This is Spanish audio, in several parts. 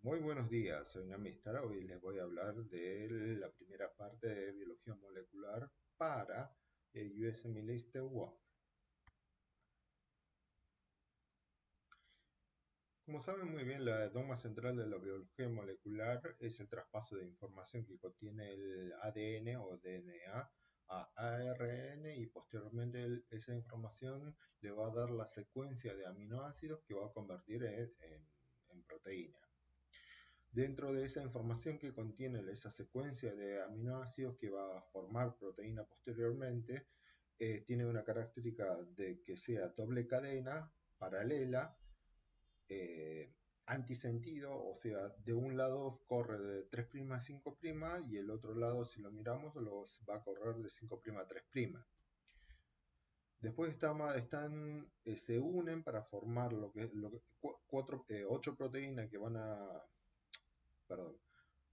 Muy buenos días, soy Nami Stara. Hoy les voy a hablar de la primera parte de biología molecular para el USMLE Step 1. Como saben muy bien, la dogma central de la biología molecular es el traspaso de información que contiene el ADN o DNA a ARN y posteriormente esa información le va a dar la secuencia de aminoácidos que va a convertir en proteína. Dentro de esa información que contiene esa secuencia de aminoácidos que va a formar proteína posteriormente, tiene una característica de que sea doble cadena, paralela, antisentido, o sea, de un lado corre de 3' a 5' y el otro lado, si lo miramos, va a correr de 5' a 3'. Después se unen para formar ocho proteínas que van a, perdón,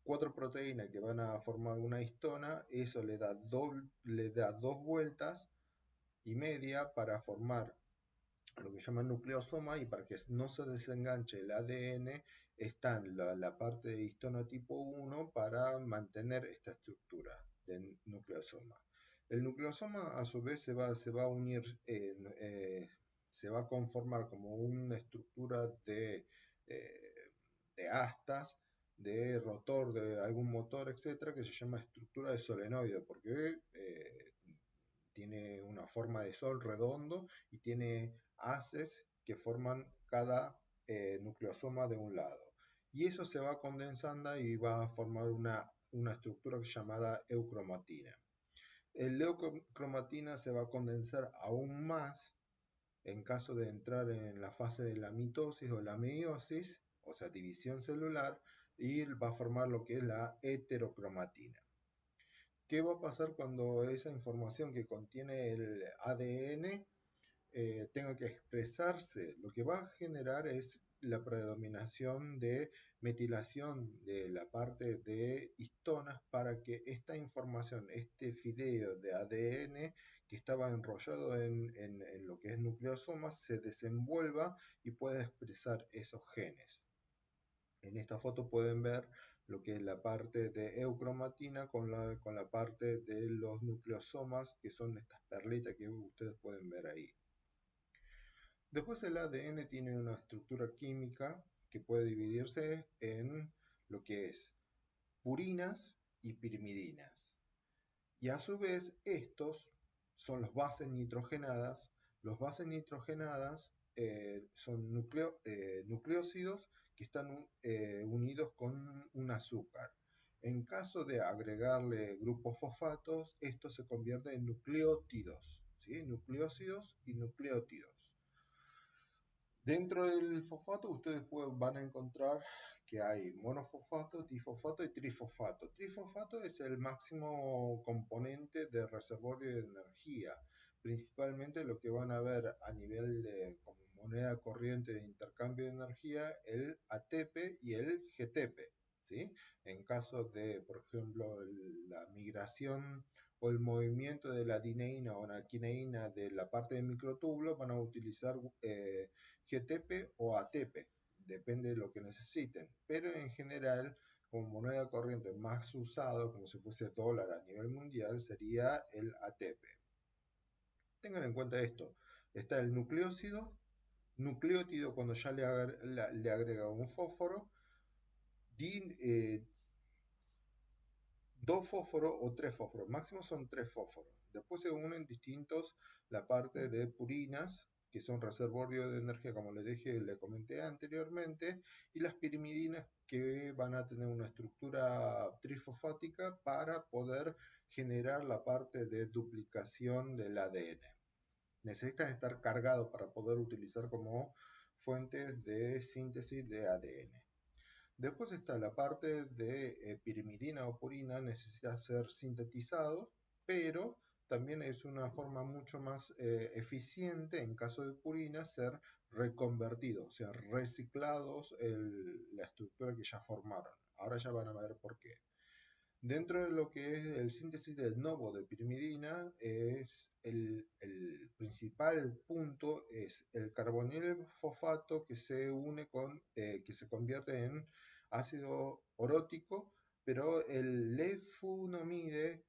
cuatro proteínas que van a formar una histona. Eso le da dos vueltas y media para formar lo que llaman nucleosoma, y para que no se desenganche el ADN está la parte de histona tipo 1 para mantener esta estructura del nucleosoma. El nucleosoma a su vez se va a unir, se va a conformar como una estructura eh, de astas, de rotor de algún motor, etcétera, que se llama estructura de solenoide, porque tiene una forma de sol redondo y tiene haces que forman cada nucleosoma de un lado. Y eso se va condensando y va a formar una estructura llamada eucromatina. El eucromatina se va a condensar aún más en caso de entrar en la fase de la mitosis o la meiosis, o sea, división celular, y va a formar lo que es la heterocromatina. ¿Qué va a pasar cuando esa información que contiene el ADN tenga que expresarse? Lo que va a generar es la predominación de metilación de la parte de histonas para que esta información, este fideo de ADN que estaba enrollado en lo que es nucleosomas, se desenvuelva y pueda expresar esos genes. En esta foto pueden ver lo que es la parte de eucromatina con la parte de los nucleosomas, que son estas perlitas que ustedes pueden ver ahí. Después el ADN tiene una estructura química que puede dividirse en lo que es purinas y pirimidinas. Y a su vez estos son los bases nitrogenadas. Los bases nitrogenadas son nucleósidos que están unidos con un azúcar. En caso de agregarle grupos fosfatos, esto se convierte en nucleótidos, ¿sí? Nucleósidos y nucleótidos. Dentro del fosfato ustedes van a encontrar que hay monofosfato, difosfato y trifosfato. Trifosfato es el máximo componente de reservorio de energía. Principalmente lo que van a ver a nivel de como moneda corriente de intercambio de energía, el ATP y el GTP, ¿sí? En caso de, por ejemplo, la migración o el movimiento de la dineína o la quineína de la parte del microtúbulo, van a utilizar GTP o ATP, depende de lo que necesiten, pero en general, como moneda corriente más usado, como si fuese dólar a nivel mundial, sería el ATP. Tengan en cuenta esto, está el nucleótido cuando ya le agrega un fósforo, eh, dos fósforos o tres fósforos, máximo son tres fósforos. Después se unen distintos la parte de purinas, que son reservorios de energía, como les dije, le comenté anteriormente, y las pirimidinas, que van a tener una estructura trifosfática para poder generar la parte de duplicación del ADN. Necesitan estar cargados para poder utilizar como fuentes de síntesis de ADN. Después está la parte de pirimidina o purina, necesita ser sintetizado, pero también es una forma mucho más eficiente en caso de purina ser reconvertido, o sea, reciclados la estructura que ya formaron. Ahora ya van a ver por qué. Dentro de lo que es el síntesis del novo de pirimidina, es el principal punto es el carbonil fosfato que se une que se convierte en ácido orótico, pero el leflunomide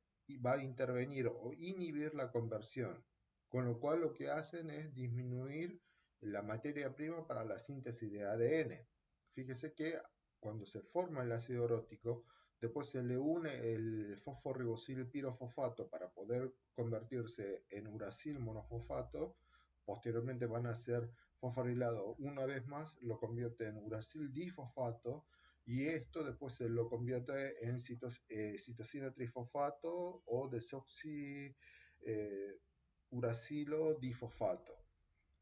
va a intervenir o inhibir la conversión, con lo cual lo que hacen es disminuir la materia prima para la síntesis de ADN. Fíjese que cuando se forma el ácido orótico, después se le une el fosforribosil pirofosfato para poder convertirse en uracil monofosfato. Posteriormente van a ser fosforilado una vez más, lo convierte en uracil difosfato y esto después se lo convierte en citosina trifosfato o desoxi uracilo difosfato.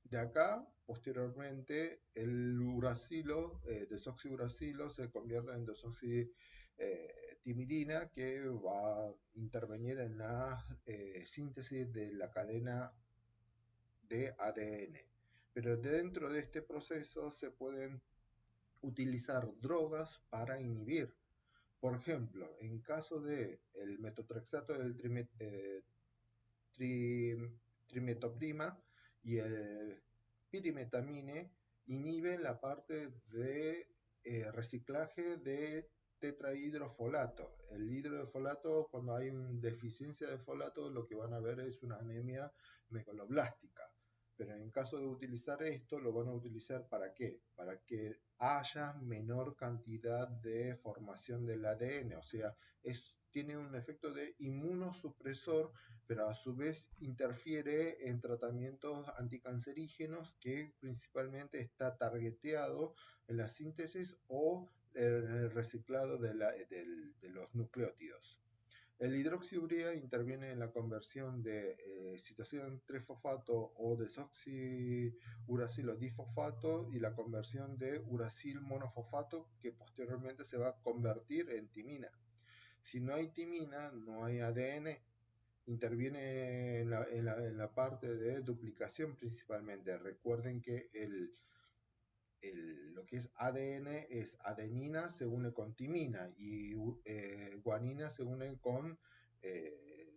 De acá, posteriormente, el uracilo, desoxiuracilo, se convierte en desoxitimidina que va a intervenir en la síntesis de la cadena de ADN. Pero dentro de este proceso se pueden utilizar drogas para inhibir. Por ejemplo, en caso de el metotrexato del trimetoprima y el pirimetamine inhiben la parte de reciclaje de tetrahidrofolato. El hidrofolato, cuando hay una deficiencia de folato, lo que van a ver es una anemia megaloblástica. Pero en caso de utilizar esto, lo van a utilizar ¿para qué? Para que haya menor cantidad de formación del ADN, o sea, tiene un efecto de inmunosupresor, pero a su vez interfiere en tratamientos anticancerígenos que principalmente está targeteado en la síntesis o en el reciclado de los nucleótidos. El hidroxiurea interviene en la conversión de citosina trifosfato o desoxiuracilo difosfato y la conversión de uracil monofosfato que posteriormente se va a convertir en timina. Si no hay timina, no hay ADN. Interviene en la parte de duplicación principalmente. Recuerden que lo que es ADN es adenina se une con timina y guanina se une con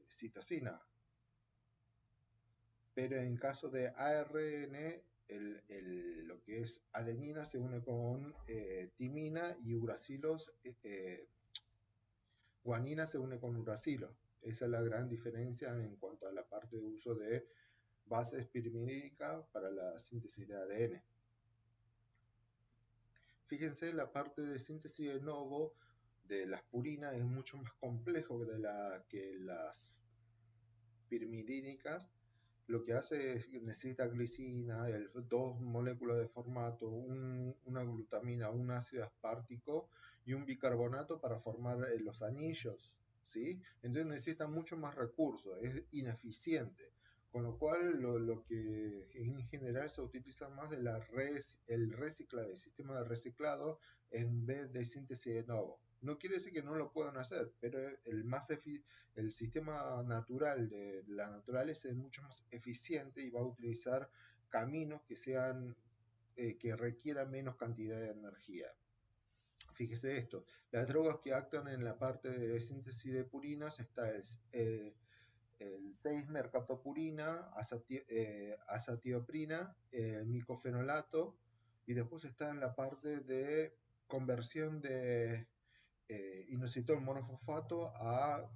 citosina. Pero en caso de ARN, lo que es adenina se une con timina y uracilos, guanina se une con uracilo. Esa es la gran diferencia en cuanto a la parte de uso de bases pirimidínicas para la síntesis de ADN. Fíjense, la parte de síntesis de novo de las purinas es mucho más complejo que las pirimidínicas. Lo que hace es que necesita glicina, dos moléculas de formato, una glutamina, un ácido aspartico y un bicarbonato para formar los anillos, ¿sí? Entonces necesita mucho más recursos, es ineficiente. Con lo cual, lo que en general se utiliza más de el reciclado, el sistema de reciclado, en vez de síntesis de novo. No quiere decir que no lo puedan hacer, pero el sistema natural de la naturaleza es mucho más eficiente y va a utilizar caminos que sean que requieran menos cantidad de energía. Fíjese esto, las drogas que actúan en la parte de síntesis de purinas está el 6-mercaptopurina, azatioprina, micofenolato, y después está en la parte de conversión de inositol monofosfato a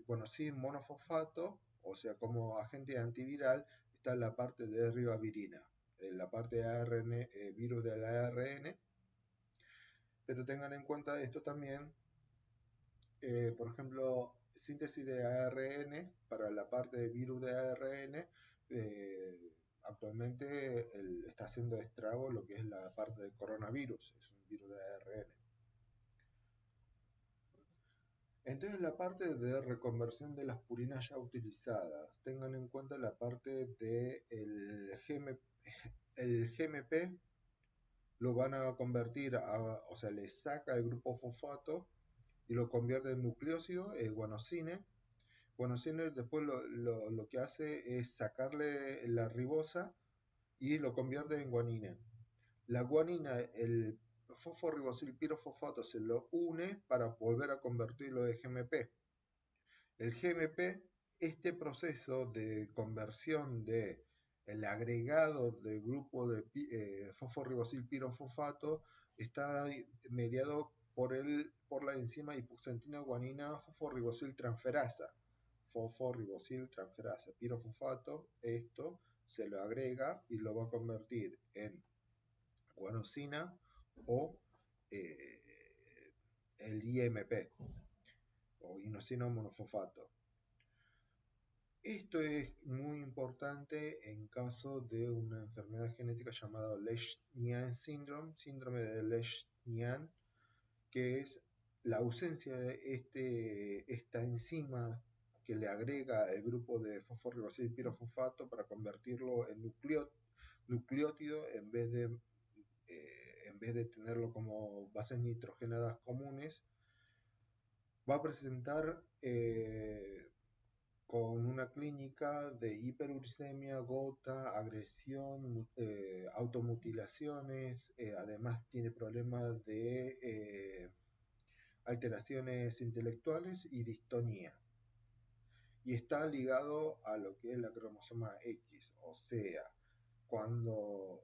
guanosine monofosfato, o sea, como agente antiviral, está en la parte de ribavirina, en la parte de ARN, virus del ARN, pero tengan en cuenta esto también, por ejemplo, síntesis de ARN para la parte de virus de ARN, actualmente está haciendo estrago lo que es la parte del coronavirus, es un virus de ARN. Entonces la parte de reconversión de las purinas ya utilizadas, tengan en cuenta la parte del el GMP, lo van a convertir o sea, le saca el grupo fosfato y lo convierte en nucleósido, guanosine. Guanosine después lo que hace es sacarle la ribosa y lo convierte en guanina. La guanina, el fosforribosil pirofosfato se lo une para volver a convertirlo en GMP. El GMP, este proceso de conversión del agregado del grupo de fosforribosil pirofosfato Está mediado por la enzima hipoxantina guanina fosforibosiltransferasa. Fosforibosiltransferasa, pirofosfato, esto se lo agrega y lo va a convertir en guanosina o eh, el IMP o inosina monofosfato. Esto es muy importante en caso de una enfermedad genética llamada Lesch-Nyhan Syndrome, síndrome de Lesch-Nyhan, que es la ausencia de esta enzima que le agrega el grupo de fosforibosil pirofosfato para convertirlo en nucleótido en vez de tenerlo como bases nitrogenadas comunes. Va a presentar con una clínica de hiperuricemia, gota, agresión, automutilaciones, además tiene problemas de alteraciones intelectuales y distonía. Y está ligado a lo que es la cromosoma X, o sea, cuando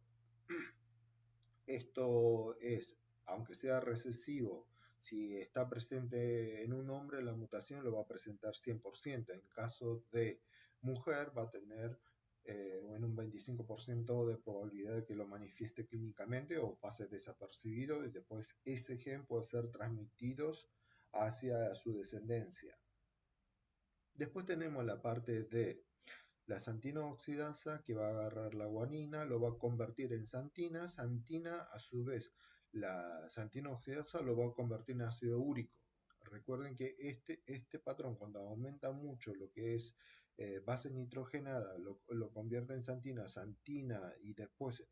esto es, aunque sea recesivo, si está presente en un hombre, la mutación lo va a presentar 100%. En caso de mujer, va a tener en un 25% de probabilidad de que lo manifieste clínicamente o pase desapercibido y después ese gen puede ser transmitido hacia su descendencia. Después tenemos la parte de la santina oxidasa que va a agarrar la guanina, lo va a convertir en santina. Santina, a su vez, la santina oxidasa lo va a convertir en ácido úrico. Recuerden que este patrón, cuando aumenta mucho lo que es base nitrogenada, lo convierte en santina, y después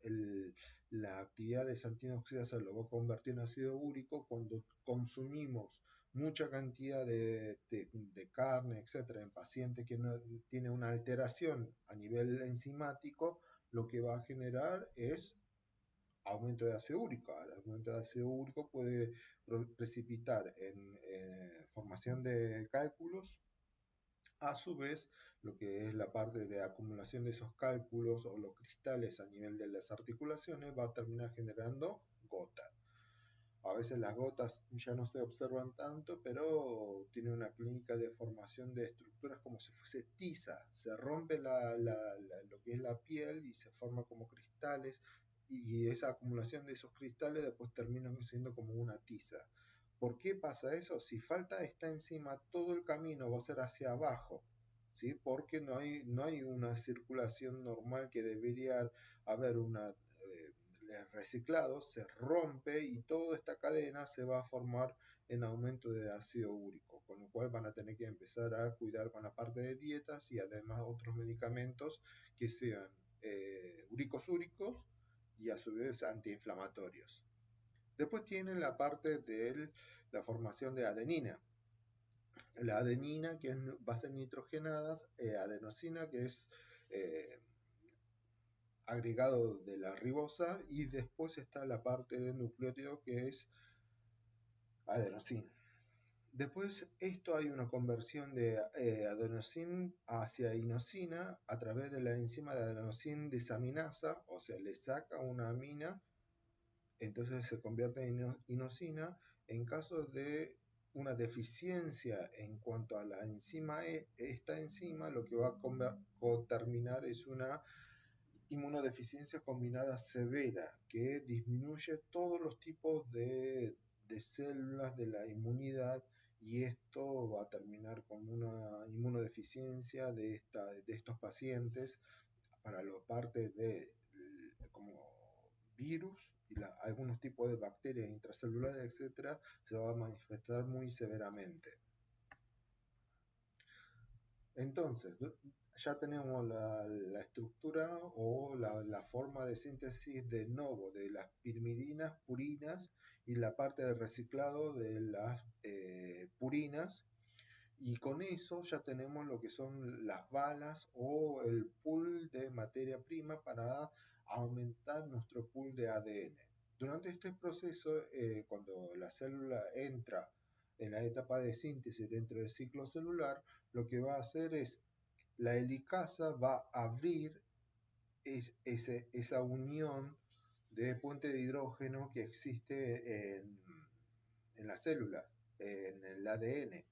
la actividad de santina oxidasa lo va a convertir en ácido úrico. Cuando consumimos mucha cantidad de carne, etcétera, en pacientes que no, tiene una alteración a nivel enzimático, lo que va a generar es aumento de ácido úrico. El aumento de ácido úrico puede precipitar en formación de cálculos. A su vez, lo que es la parte de acumulación de esos cálculos o los cristales a nivel de las articulaciones va a terminar generando gota. A veces las gotas ya no se observan tanto, pero tiene una clínica de formación de estructuras como si fuese tiza. Se rompe lo que es la piel y se forma como cristales, y esa acumulación de esos cristales después terminan siendo como una tiza. ¿Por qué pasa eso? Si falta esta enzima, todo el camino va a ser hacia abajo, ¿sí? Porque no hay una circulación normal que debería haber una reciclado, se rompe y toda esta cadena se va a formar en aumento de ácido úrico, con lo cual van a tener que empezar a cuidar con la parte de dietas y además otros medicamentos que sean úricos y a su vez antiinflamatorios. Después tienen la parte de la formación de adenina. La adenina, que es bases nitrogenadas, adenosina, que es agregado de la ribosa, y después está la parte del nucleótido que es adenosina. Después esto hay una conversión de adenosina hacia inosina a través de la enzima de adenosina desaminasa, o sea, le saca una amina, entonces se convierte en inosina. En caso de una deficiencia en cuanto a la enzima esta enzima lo que va a terminar es una inmunodeficiencia combinada severa que disminuye todos los tipos de células de la inmunidad, y esto va a terminar con una inmunodeficiencia de estos pacientes para la parte de como virus y algunos tipos de bacterias intracelulares, etcétera, se va a manifestar muy severamente. Entonces, ya tenemos la estructura o la forma de síntesis de novo de las pirimidinas, purinas, y la parte de reciclado de las purinas. Y con eso ya tenemos lo que son las balas o el pool de materia prima para aumentar nuestro pool de ADN. Durante este proceso, cuando la célula entra en la etapa de síntesis dentro del ciclo celular, lo que va a hacer es la helicasa va a abrir esa unión de puente de hidrógeno que existe en la célula, en el ADN.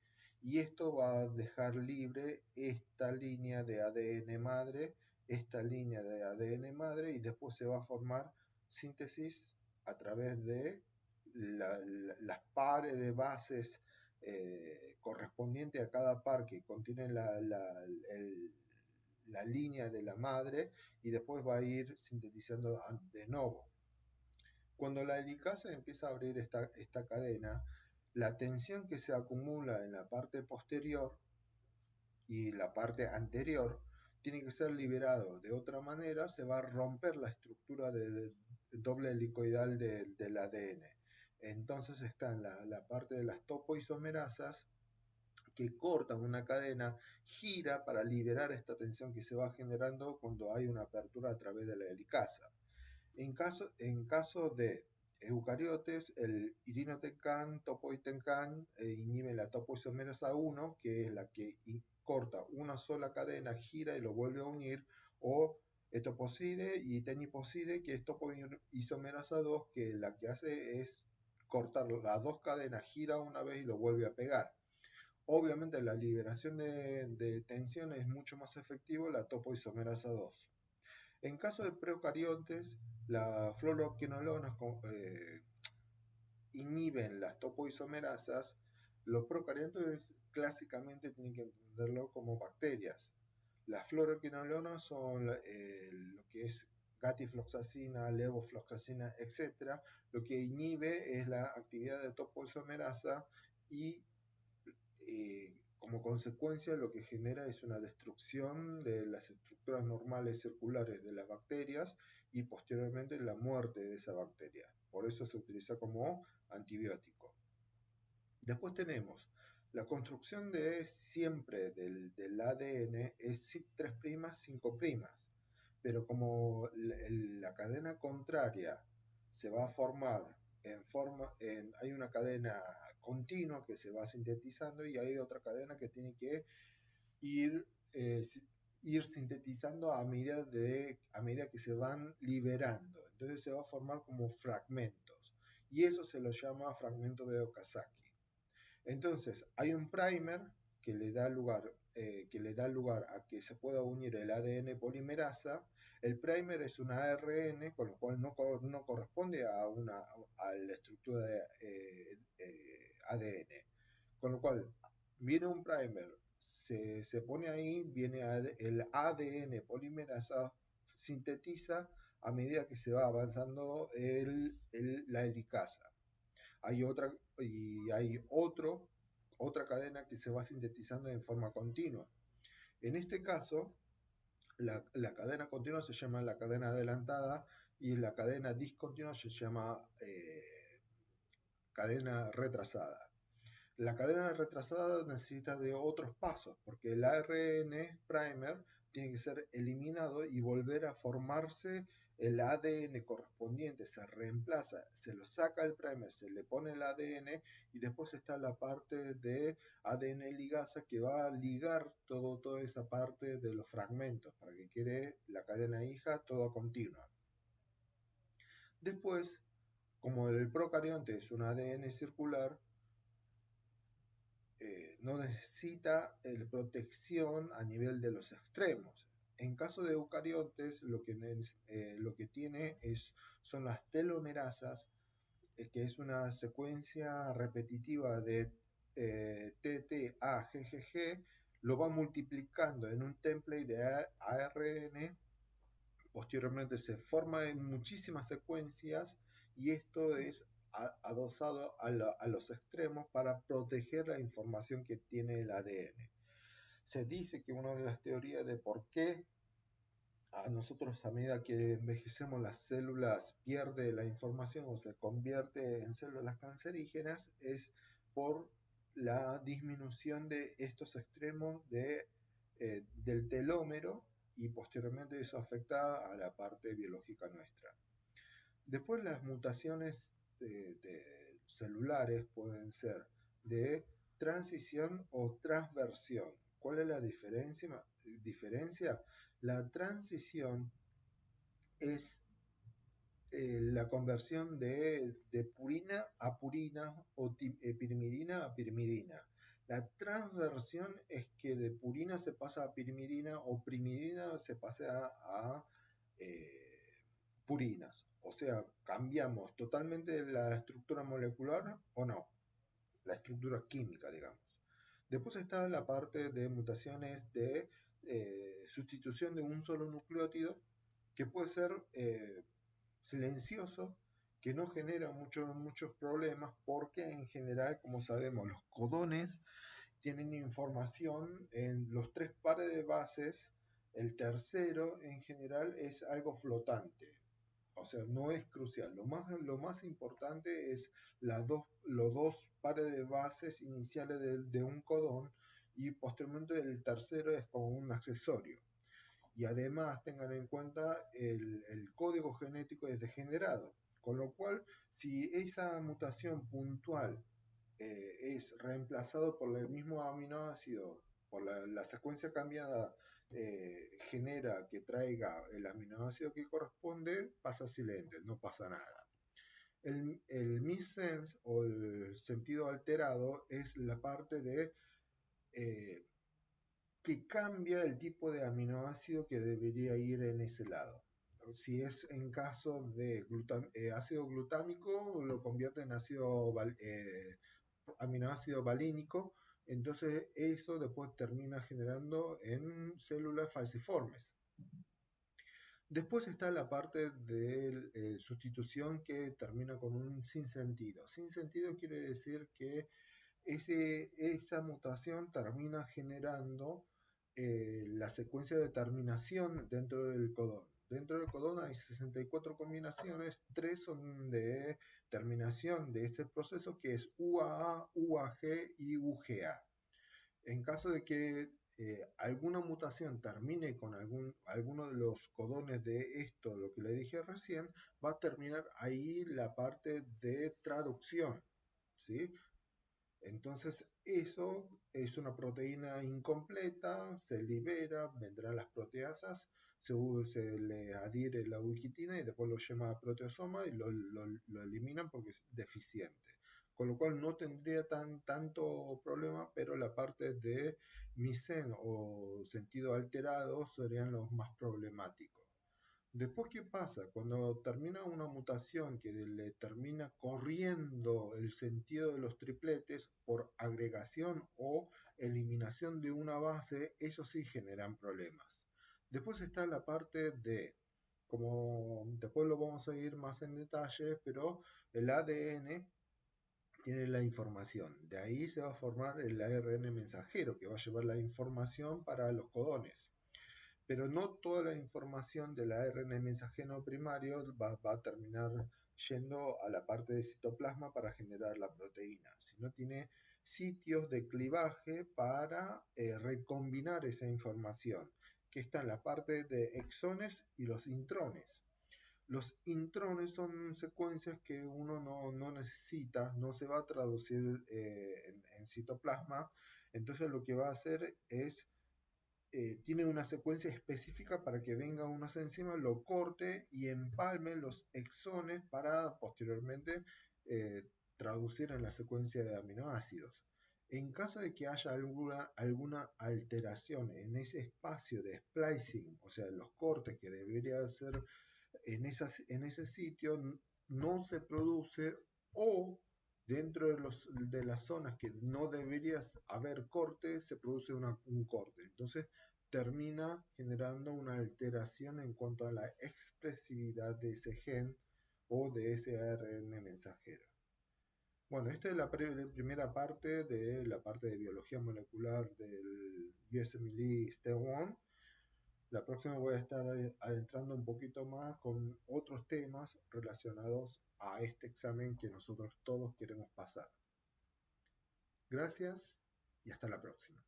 Y esto va a dejar libre esta línea de ADN madre, esta línea de ADN madre, y después se va a formar síntesis a través de las pares de bases correspondientes a cada par que contiene la línea de la madre, y después va a ir sintetizando de nuevo. Cuando la helicasa empieza a abrir esta cadena, la tensión que se acumula en la parte posterior y la parte anterior tiene que ser liberado. De otra manera, se va a romper la estructura de doble helicoidal del ADN. Entonces está en la parte de las topoisomerasas que cortan una cadena, gira para liberar esta tensión que se va generando cuando hay una apertura a través de la helicasa. En caso de eucariotes, el irinotecan, topoitecan inhibe la topoisomerasa 1, que es la que corta una sola cadena, gira y lo vuelve a unir, o etoposide y teniposide, que es topoisomerasa 2, que la que hace es cortar las dos cadenas, gira una vez y lo vuelve a pegar. Obviamente la liberación de tensión es mucho más efectivo la topoisomerasa 2. En caso de procariontes, las fluoroquinolonas inhiben las topoisomerasas. Los procariontes clásicamente tienen que entenderlo como bacterias. Las fluoroquinolonas son lo que es gatifloxacina, levofloxacina, etc. Lo que inhibe es la actividad de topoisomerasa y como consecuencia lo que genera es una destrucción de las estructuras normales circulares de las bacterias y posteriormente la muerte de esa bacteria. Por eso se utiliza como antibiótico. Después tenemos la construcción de siempre del ADN es CYP3', 5', pero como la cadena contraria se va a formar hay una cadena continua que se va sintetizando y hay otra cadena que tiene que ir, ir sintetizando a medida que se van liberando. Entonces se va a formar como fragmentos y eso se lo llama fragmento de Okazaki. Entonces hay un primer que le da lugar a que se pueda unir el ADN polimerasa. El primer es un ARN, con lo cual no corresponde a la estructura de ADN. Con lo cual, viene un primer, se pone ahí, viene el ADN polimerasa, sintetiza a medida que se va avanzando la helicasa. Hay otra cadena que se va sintetizando en forma continua. En este caso, la cadena continua se llama la cadena adelantada y la cadena discontinua se llama cadena retrasada. La cadena retrasada necesita de otros pasos porque el ARN primer tiene que ser eliminado y volver a formarse el ADN correspondiente, se reemplaza, se lo saca el primer, se le pone el ADN y después está la parte de ADN ligasa que va a ligar toda esa parte de los fragmentos para que quede la cadena hija toda continua. Después, como el procarionte es un ADN circular, no necesita protección a nivel de los extremos. En caso de eucariotes, lo que tiene son las telomerasas, que es una secuencia repetitiva de TTAGGG, lo va multiplicando en un template de ARN, posteriormente se forma en muchísimas secuencias y esto es adosado a los extremos para proteger la información que tiene el ADN. Se dice que una de las teorías de por qué a nosotros a medida que envejecemos las células pierde la información o se convierte en células cancerígenas es por la disminución de estos extremos del telómero y posteriormente eso afecta a la parte biológica nuestra. Después las mutaciones celulares pueden ser de transición o transversión. ¿Cuál es la diferencia? La transición es la conversión de purina a purina o pirimidina a pirimidina. La transversión es que de purina se pasa a pirimidina o pirimidina se pasa a purinas. O sea, cambiamos totalmente la estructura molecular o no, la estructura química, digamos. Después está la parte de mutaciones de sustitución de un solo nucleótido que puede ser silencioso, que no genera muchos problemas porque en general, como sabemos, los codones tienen información en los tres pares de bases. El tercero en general es algo flotante, o sea, no es crucial. Lo más importante es los dos pares de bases iniciales de un codón, y posteriormente el tercero es como un accesorio. Y además tengan en cuenta el código genético es degenerado, con lo cual si esa mutación puntual es reemplazado por el mismo aminoácido, por la secuencia cambiada, genera que traiga el aminoácido que corresponde, pasa silente, no pasa nada. El missense o el sentido alterado es la parte de eh, que cambia el tipo de aminoácido que debería ir en ese lado. Si es en caso de ácido glutámico, lo convierte en aminoácido valínico, entonces eso después termina generando en células falciformes. Después está la parte de sustitución que termina con un sinsentido. Sinsentido quiere decir que esa mutación termina generando la secuencia de terminación dentro del codón. Dentro del codón hay 64 combinaciones, 3 son de terminación de este proceso, que es UAA, UAG y UGA. En caso de que alguna mutación termine con alguno de los codones de esto, lo que le dije recién, va a terminar ahí la parte de traducción, ¿sí? Entonces eso es una proteína incompleta, se libera, vendrán las proteasas, se le adhiere la ubiquitina y después lo llama a proteasoma y lo eliminan porque es deficiente. Con lo cual no tendría tanto problema, pero la parte de misén o sentido alterado serían los más problemáticos. Después, ¿qué pasa? Cuando termina una mutación que le termina corriendo el sentido de los tripletes por agregación o eliminación de una base, eso sí generan problemas. Después está la parte de, como después lo vamos a ir más en detalle, pero el ADN tiene la información. De ahí se va a formar el ARN mensajero que va a llevar la información para los codones. Pero no toda la información del ARN mensajero primario va a terminar yendo a la parte de citoplasma para generar la proteína, sino tiene sitios de clivaje para recombinar esa información, que está en la parte de exones y los intrones. Los intrones son secuencias que uno no necesita, no se va a traducir en citoplasma, entonces lo que va a hacer es tiene una secuencia específica para que venga unas enzimas, lo corte y empalme los exones para posteriormente traducir en la secuencia de aminoácidos. En caso de que haya alguna alteración en ese espacio de splicing, o sea, los cortes que debería hacer en ese sitio, no se produce, o dentro de las zonas que no deberías haber corte, se produce un corte. Entonces termina generando una alteración en cuanto a la expresividad de ese gen o de ese ARN mensajero. Bueno, esta es la primera parte de la parte de biología molecular del USMLE Step 1. La próxima voy a estar adentrando un poquito más con otros temas relacionados a este examen que nosotros todos queremos pasar. Gracias y hasta la próxima.